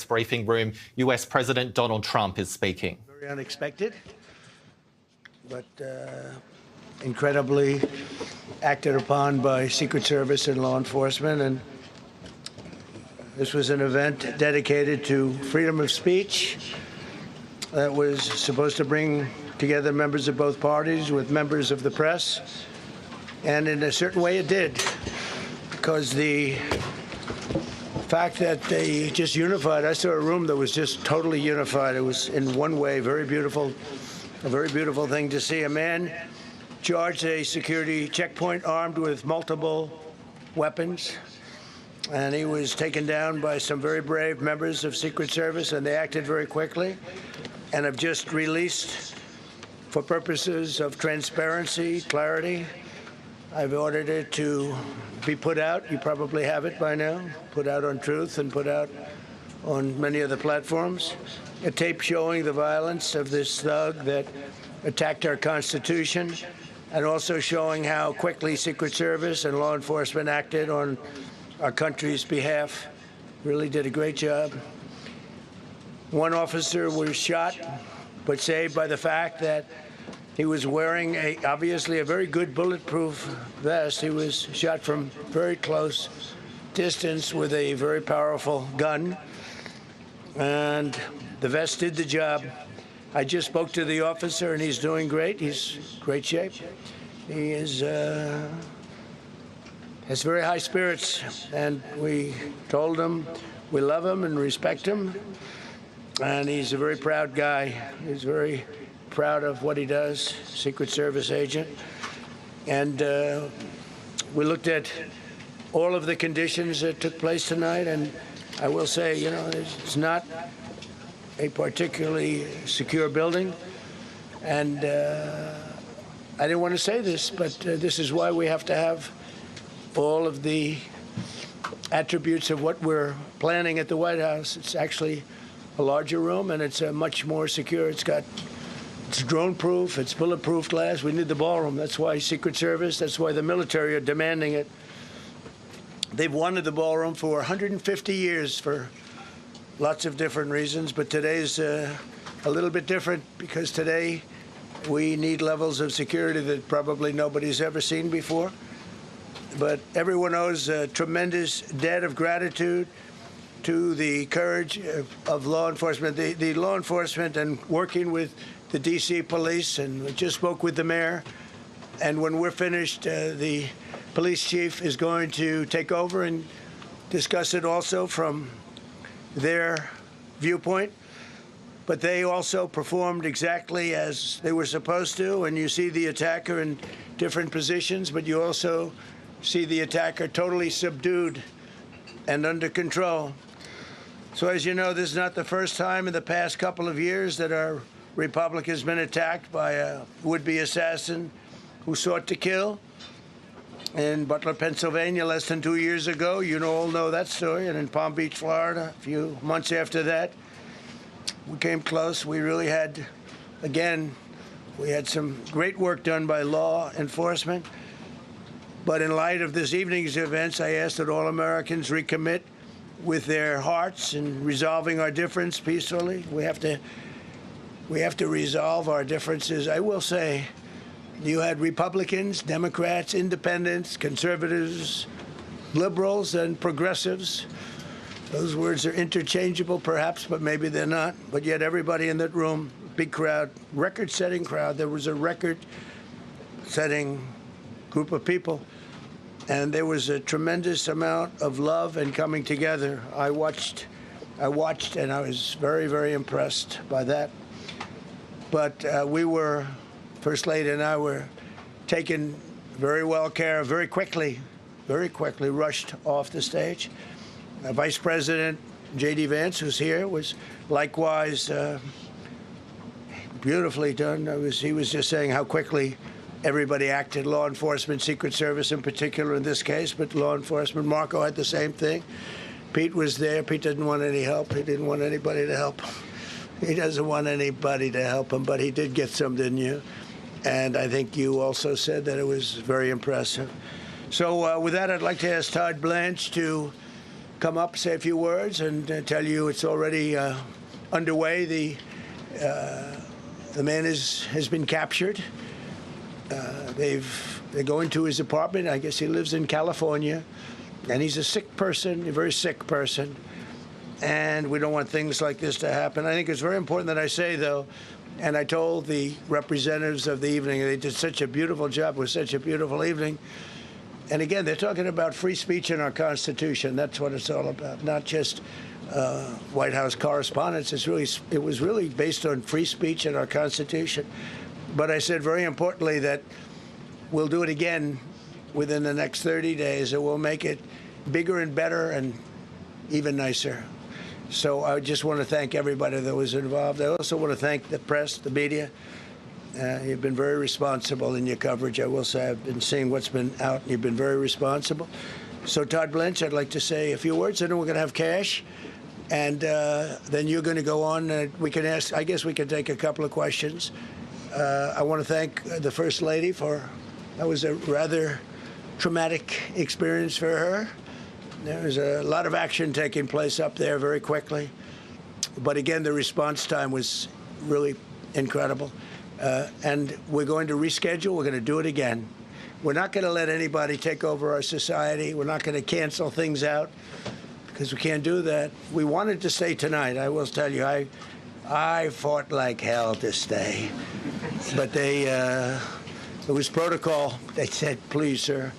briefing room. US President Donald Trump is speaking. Very unexpected, but incredibly acted upon by Secret Service and law enforcement. And this was an event dedicated to freedom of speech that was supposed to bring together members of both parties with members of the press. And in a certain way it did, because the fact that they just unified, I saw a room that was just totally unified. It was in one way very beautiful, a very beautiful thing to see. A man charged a security checkpoint armed with multiple weapons, and he was taken down by some very brave members of Secret Service, and they acted very quickly and have just released, for purposes of transparency, clarity, I've ordered it to be put out. You probably have it by now, put out on Truth and put out on many other platforms. A tape showing the violence of this thug that attacked our Constitution, and also showing how quickly Secret Service and law enforcement acted on our country's behalf. Really did a great job. One officer was shot, but saved by the fact that he was wearing obviously a very good bulletproof vest. He was shot from very close distance with a very powerful gun, and the vest did the job. I just spoke to the officer, and he's doing great. He's in great shape. He is has very high spirits, and we told him we love him and respect him, and he's a very proud guy. He's very proud of what he does, Secret Service agent. And we looked at all of the conditions that took place tonight, and I will say, you know, it's not a particularly secure building. And I didn't want to say this, but this is why we have to have all of the attributes of what we're planning at the White House. It's actually a larger room, and it's much more secure. It's drone-proof, it's bulletproof glass. We need the ballroom. That's why Secret Service, that's why the military are demanding it. They've wanted the ballroom for 150 years for lots of different reasons, but today's a little bit different, because today we need levels of security that probably nobody's ever seen before. But everyone owes a tremendous debt of gratitude to the courage of law enforcement, the law enforcement, and working with the D.C. police, and we just spoke with the mayor. And when we're finished, the police chief is going to take over and discuss it also from their viewpoint. But they also performed exactly as they were supposed to, and you see the attacker in different positions, but you also see the attacker totally subdued and under control. So as you know, this is not the first time in the past couple of years that our republic has been attacked by a would-be assassin who sought to kill. In Butler, Pennsylvania, less than 2 years ago, you all know that story. And in Palm Beach, Florida, a few months after that, we came close. We really had, again, we had some great work done by law enforcement. But in light of this evening's events, I ask that all Americans recommit with their hearts in resolving our difference peacefully. We have to resolve our differences. I will say, you had Republicans, Democrats, independents, conservatives, liberals, and progressives. Those words are interchangeable, perhaps, but maybe they're not. But yet everybody in that room, big crowd, record-setting crowd. There was a record-setting group of people. And there was a tremendous amount of love and coming together. I watched, and I was very, very impressed by that. But we were, First Lady and I were taken very well care of, very quickly rushed off the stage. Vice President J.D. Vance, who's here, was likewise beautifully done. He was just saying how quickly everybody acted, law enforcement, Secret Service in particular in this case, but law enforcement. Marco had the same thing. Pete was there. Pete didn't want any help. He didn't want anybody to help him. He doesn't want anybody to help him, but he did get some, didn't you? And I think you also said that it was very impressive. So with that, I'd like to ask Todd Blanche to come up, say a few words, and tell you it's already underway. The man has been captured. They're going to his apartment. I guess he lives in California, and he's a sick person, a very sick person. And we don't want things like this to happen. I think it's very important that I say, though, and I told the representatives of the evening, they did such a beautiful job. It was such a beautiful evening. And again, they're talking about free speech in our Constitution. That's what it's all about, not just White House correspondence. It was really based on free speech in our Constitution. But I said very importantly that we'll do it again within the next 30 days, and we'll make it bigger and better and even nicer. So I just want to thank everybody that was involved. I also want to thank the press, the media. You've been very responsible in your coverage. I will say I've been seeing what's been out, and you've been very responsible. So, Todd Blanche, I'd like to say a few words, and then we're going to have cash. And then you're going to go on. We can ask, I guess we can take a couple of questions. I want to thank the First Lady that was a rather traumatic experience for her. There was a lot of action taking place up there very quickly. But again, the response time was really incredible. And we're going to reschedule. We're going to do it again. We're not going to let anybody take over our society. We're not going to cancel things out because we can't do that. We wanted to stay tonight. I will tell you, I fought like hell to stay. But it was protocol. They said, please, sir,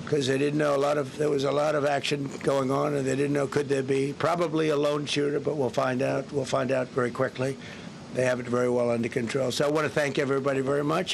because they didn't know there was a lot of action going on, and they didn't know could there be probably a lone shooter, but we'll find out. We'll find out very quickly. They have it very well under control. So I want to thank everybody very much.